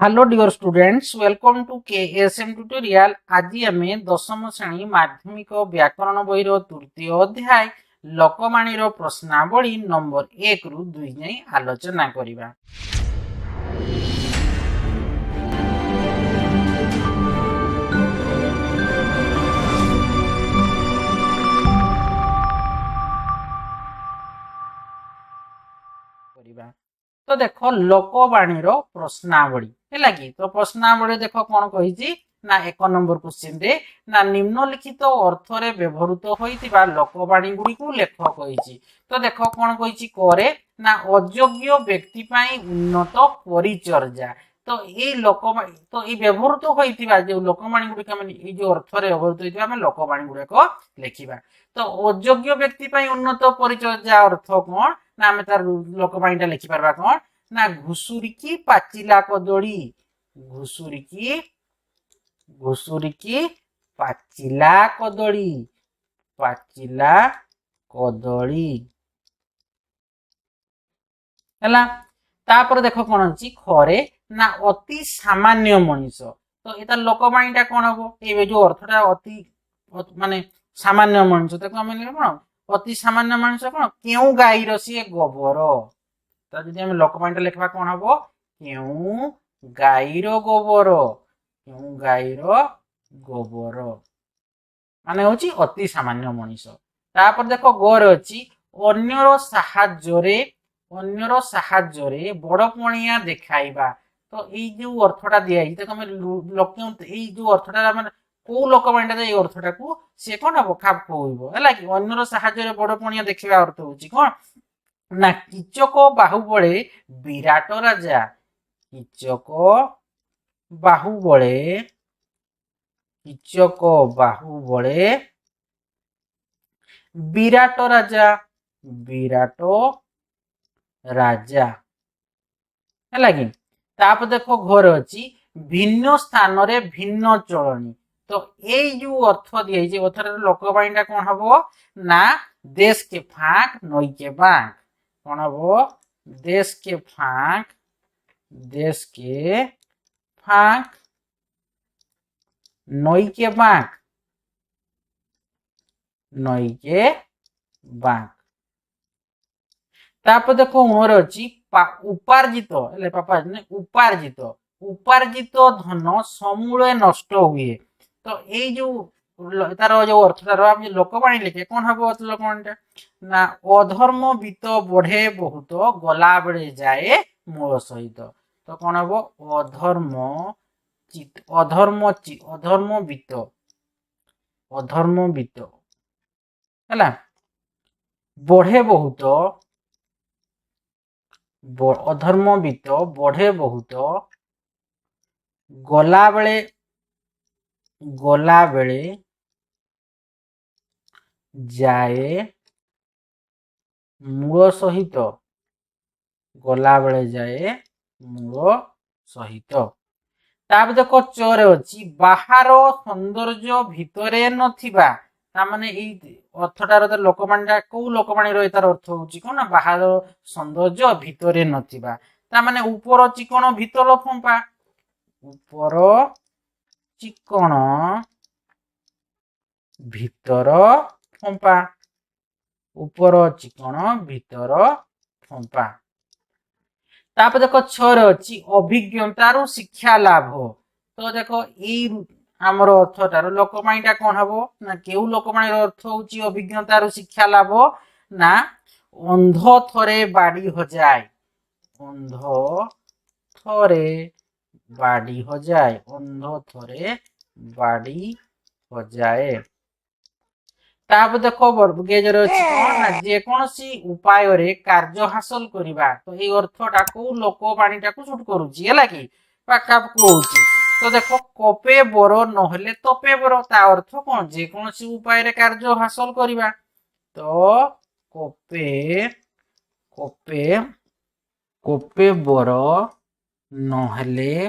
Hello dear students, welcome to KSM tutorial. आज आम दशम श्रेणी माध्यमिक व्याकरण बहीर तृतीय अध्याय लोकवाणी प्रश्नावली नंबर 1 रु 2 जाए आलोचना करिबा। तो देख लोकवाणी प्रश्नावली है कि तो प्रश्नावली देख कौन कही ना एक नंबर क्वेश्चन रे ना निम्नलिखित अर्थ रे व्यवहृत होइतिबा लोकवाणी गुडी को लेख कही। तो देख कौन कही करे ना अयोग्य व्यक्ति पाई उन्नत परिचर्या। तो ये लोकवाणी तो ये व्यवहृत होइतिबा जो लोकवाणी गुडी हम ये जो अर्थ रे व्यवहृत होइतिबा हम लोकवाणी गुडी लेखिबा। तो अयोग्य व्यक्ति पाई उन्नत परिचर्या अर्थ कौन ना आम तार लोकवाणी लिखि पारबा कौन ना घुसुरिकी पाचिला कदली घुसुरिकी पाचिला कदली हैला। तापर देख कौन अच्छी खरे ना अति सामान्य मनीष। तो ये लोकवाणी कौन हम ये जो अर्थटा अति माने सामान्य मनीष कौन अति सामान्य मनीष कौन क्यों गाईर सी गोबर। तो जब हम लोकवाणी लिखा कौन हम क्यों गाईर गोबर माने होची अति सामान्य मनीष। तापर देख गोर अच्छी अन्यर साहाय्य बड़ पणिया देखाइबा। तो ये जो अर्थटा दिखाई देखो लोक जो अर्थटा माने को लोकवाणी ये अर्थटा को सी कौन हम खाप है कि अन्यर साहाय्य बड़ पणिया देखा अर्थ हूँ कौन ना कीचक बाहुबले विराट राजा। कीचक बाहुबले विराट राजा है लगी। ताप देखो घर अच्छी भिन्न स्थान रे भिन्न चलनी। तो ये जो अर्थ दिखाई अर्थ लोकवाणी कौन हम ना देश के फाक नई के बांक कौन हम देश के फाक नई के बांक। तापर देखो उमर अच्छी उपार्जित उपार्जित धन समूले नष्ट हुए। तो ये जो तार जो अर्थटार लोकवाणी लिखे कौन हम लोकवाणी ना अधर्म वित्त बढ़े बहुत गला बेले जाए मूल सहित। तो कौन हम अधर्म वित्त है बढ़े बहुत अधर्म वित्त बढ़े बहुत गला बेले जाए मूल सहित मूल सहित। ताप देखो चोर अच्छी बाहर सौंदर्य भितरे नथिबा। तामाने अर्थटार लोकवाणी को लोकवाणी तार अर्थ हूँ कौन बाहर सौंदर्य भितरे नथिबा। तामाने ऊपर चिकण भितर फंपा ऊपर चिकण भितर फंपा ऊपर चिकण भितर फंपा। ताप देखो छर अच्छी अभिज्ञतारू शिक्षा लाभ। तो देखो ये आमर अर्थटार लोकवाणी कौन हम ना केउ लोकवाणी अर्थ हूँ अभिज्ञतारू शिक्षा लाभ ना अंध थरे बाड़ी हजाए ताप देखो गेजर अच्छी कौन ना जेकोसी उपाय रे कार्य हासिल करिबा। तो ये अर्थटा को लोकवाणी को शूट करूची है कि पाकाप को होची। तो देखो कपे बर नहले तपे बर ता अर्थ कौन जेकोसी उपाय रे कार्य हासिल करिबा। तो कपे बर नहले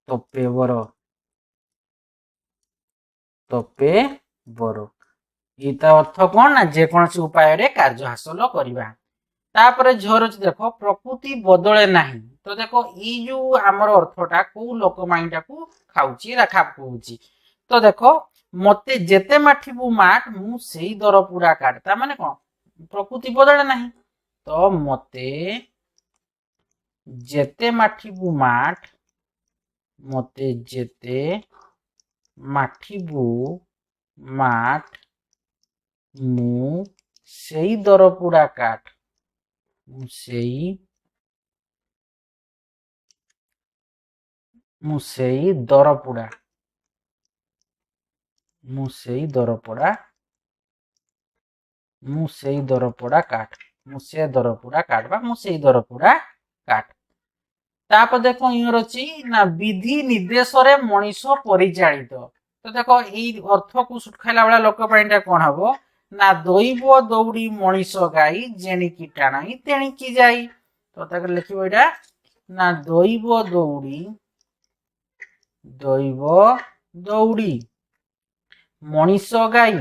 तपे बर इता अर्थ कौन ना जेकोसी उपाय रे कार्य हासिल करिबा। तापर झर अच्छी देख प्रकृति बदले नहीं तो देख यो आमर अर्थटा कौ लोकमाणीटा को खाऊची खाप कहूची तो देख मते जेते माठिबू माठ मु सेई दर पुड़ा काट ता माने कोन प्रकृति बदले नहीं तो मते जेते माठिबू माठ मते जेते माठिबू माठ मु सेई दर पुड़ा काट मु सेई दर पुड़ा मु सेई दर पुड़ा काट मु से दर पुड़ा काट बा मु सेई दर पुड़ा काट तापर देखो इयर अच्छी ना विधि निर्देश रे मनीष परिचालित तो देखो यही अर्थ को सुखाइला वाला लोकपाणीटा कौन हम ना दैव दौड़ी मनीष गाई जेणिकी टाणी तेणिकी जाई तो तक लिखिबो एटा ना दैव दौड़ी मनीष गाई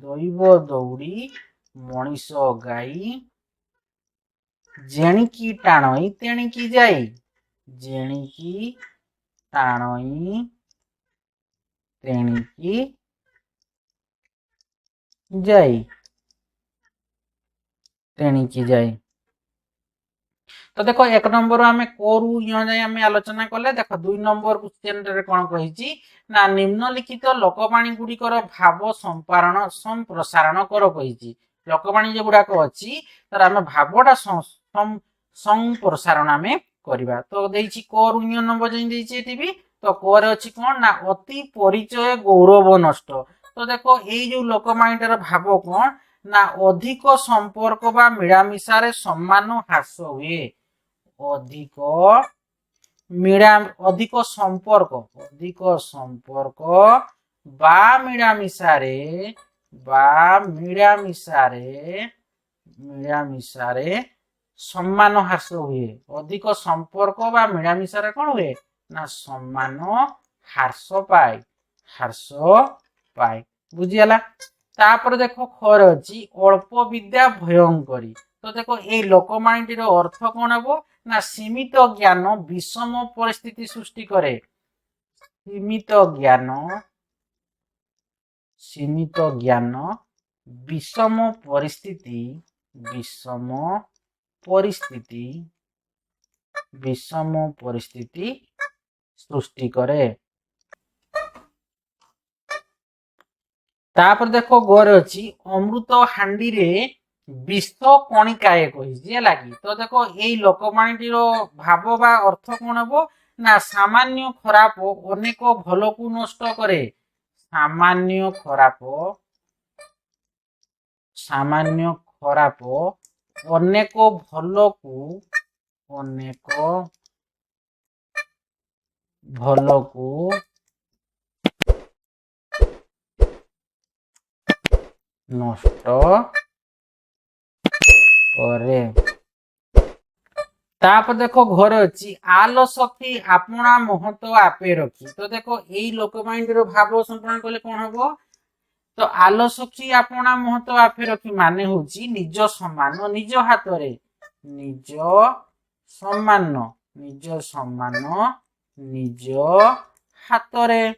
दैव दौड़ी मनीष गाई जेणिकी टाणई तेणिकी जाई जेणिकी टाणई तेणिकी जाई तो देखो एक नंबर आम कोरु जाए आलोचना कले देख 2 नंबर क्वेश्चन रे कौन कही ना निम्नलिखित लोकवाणी गुड़िकर भाव संपारण संप्रसारण कर कही लोकवाणी जो गुड़ाक अच्छी तर आम भावटा संप्रसारण आम करवा तो देछि कोरु नंबर भी तो कोर अच्छी कौन ना अति परिचय गौरव नष्ट तो देखो ये जो लोकवाणीटार भाव कौन ना अधिक संपर्क बा मिलामिशारे सम्मान ह्रास हुए अधिक संपर्क बा मिलामिशारे सम्मान ह्रास हुए अधिक संपर्क बा मिलामिशारे कौन हुए ना सम्मान ह्रास पाए बुझीगला तापर देखो खर अच्छी अल्प विद्या भयंकरी तो देखो ये लोकवाणीटीर अर्थ कौन हम ना सीमित ज्ञान विषम परिस्थिति सृष्टि करे सीमित ज्ञान विषम परिस्थिति सृष्टि करे तापर देखो गोर अच्छी अमृत हांडी रे विष कणिकाए कही लगी तो देखो यही लोकवाणीटीर भाव बा अर्थ कौन हम ना सामान्य खराब अनेक भल को नष्ट करे सामान्य खराब अनेक भल को नष्ट करे तापर देखो घर अच्छी आलसखी आपना महत्व आपे रखी तो देखो यही लोकवाणीर भाव संपूर्ण कले कौन हम तो आलसखी आपना महत्व आपे रखी माने होची निज सम्मान निज हाथ रे निज सम्मान निज हाथ रे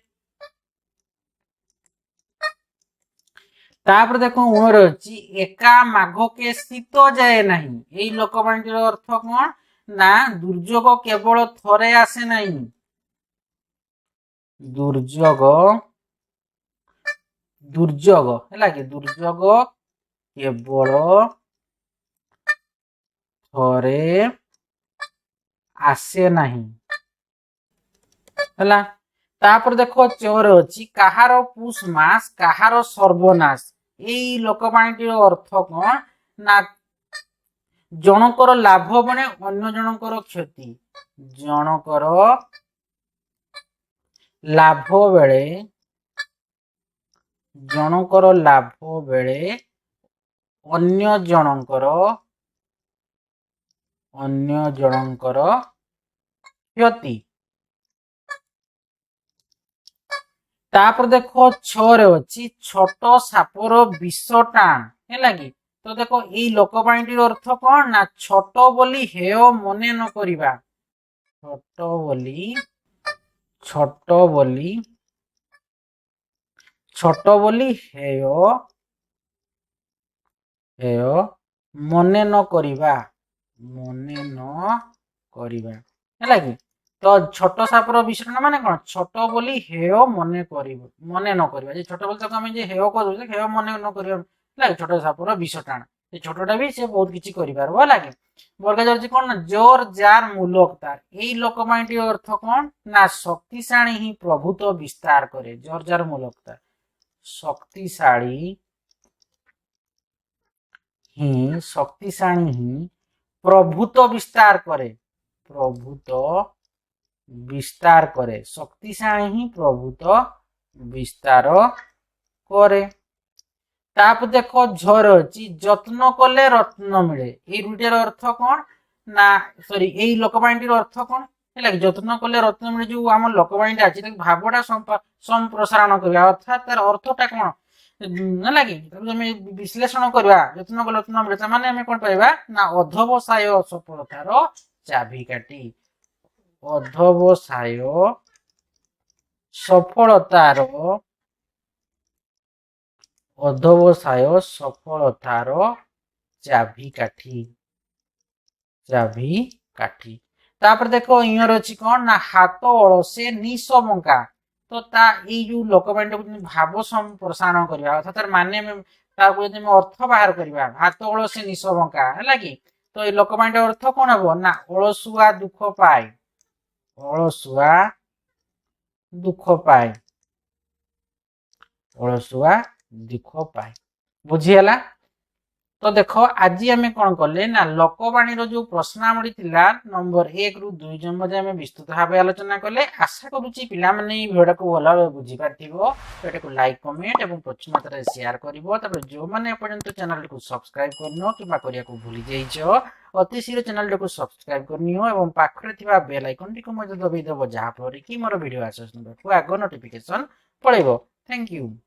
तापर देखो उमर अच्छी एका माघ के शीत जाए नहीं यही लोकवाणीर अर्थ कौन ना दुर्योग केवल थरे आसे नहीं दुर्योग है कि दुर्योग केवल थरे आसे नहीं है तापर देखो चोर अच्छी कहार पुष मास कहार सर्वनाश यही लोकवाणीटीर अर्थ कौन ना जनकर लाभ बने अन्य जनकर क्षति जनकर लाभ बेले अन्य जनकर क्षति तापर देखो छरे अच्छी छोट सापर विष टाण है लगी तो देखो ये लोकवाणी अर्थ कौन ना छोट बोली हेय मने न करिबा छोट बोली हेय मने न करिबा हैला कि तो छोट सापर विशेषण माने कौन छोट बोली हेय मने न करिबा जे छोट बोली हम जे हेय कर दे हेय मने न करिबा हैला छोट सापर विशेषण ये छोटटा भी से बहुत किछि करि पारबो हैला कि वर्ग जर्जी कौन ना जोर जार मूलक तार यही लोकवाणी अर्थ कौन ना शक्तिशाली ही प्रभुत्व विस्तार करे जोर जार मूलक तार शक्तिशाली ही प्रभुत्व विस्तार करे शक्तिशाली ही प्रभुत्व विस्तार करे ताप देखो झर अच्छी जत्न कले रत्न मिले ये दुईटार अर्थ कौन ना सॉरी यही लोकवाणी अर्थ कौन है जत्न कले रत्न मिले जो आम लोकवाणी अच्छी भावटा संप्रसारण करवा अर्थात तार अर्थटा कौन है कि विश्लेषण करवा जत्न कले रत्न मिले माने आम कौन पाइबा ना अध्यवसाय सफलतार चाबिकाठी अध्यवसाय सफलतार चाबिकाठी तापर देखो इयर अच्छी कौन ना हाथ अलसे निश बंका तो ता जो लोकवाणी भाव संप्रसारण करवा अर्थात तार माने अर्थ बाहर करवा हाथ अलसे निश बंका है कि तो ये लोकवाणी अर्थ कौन हम ना अलसुआ दुख पाए बुझीगला तो देखो आज आम कौन कले ना लोकवाणी जो प्रश्नावली थिला नंबर 1 रु 2 नंबर आम विस्तृत भाव आलोचना कले आशा करुच्ची पिला माने भिडियो को भल भाव बुझी पार्थिबो भिडियो को लाइक कमेंट और प्रचुर मात्रा शेयर करिवो तबे जो माने पर्यंत चैनल को सब्सक्राइब करनो किबा करिया को भूली जाइछो अति शीघ्र चैनल को सब्सक्राइब करनियो एवं पाखरे थिबा बेल आइकन टी को मध्य दबाई देबो जहा पर कि मोर वीडियो आसस को आगो नोटिफिकेशन पळेबो थैंक यू।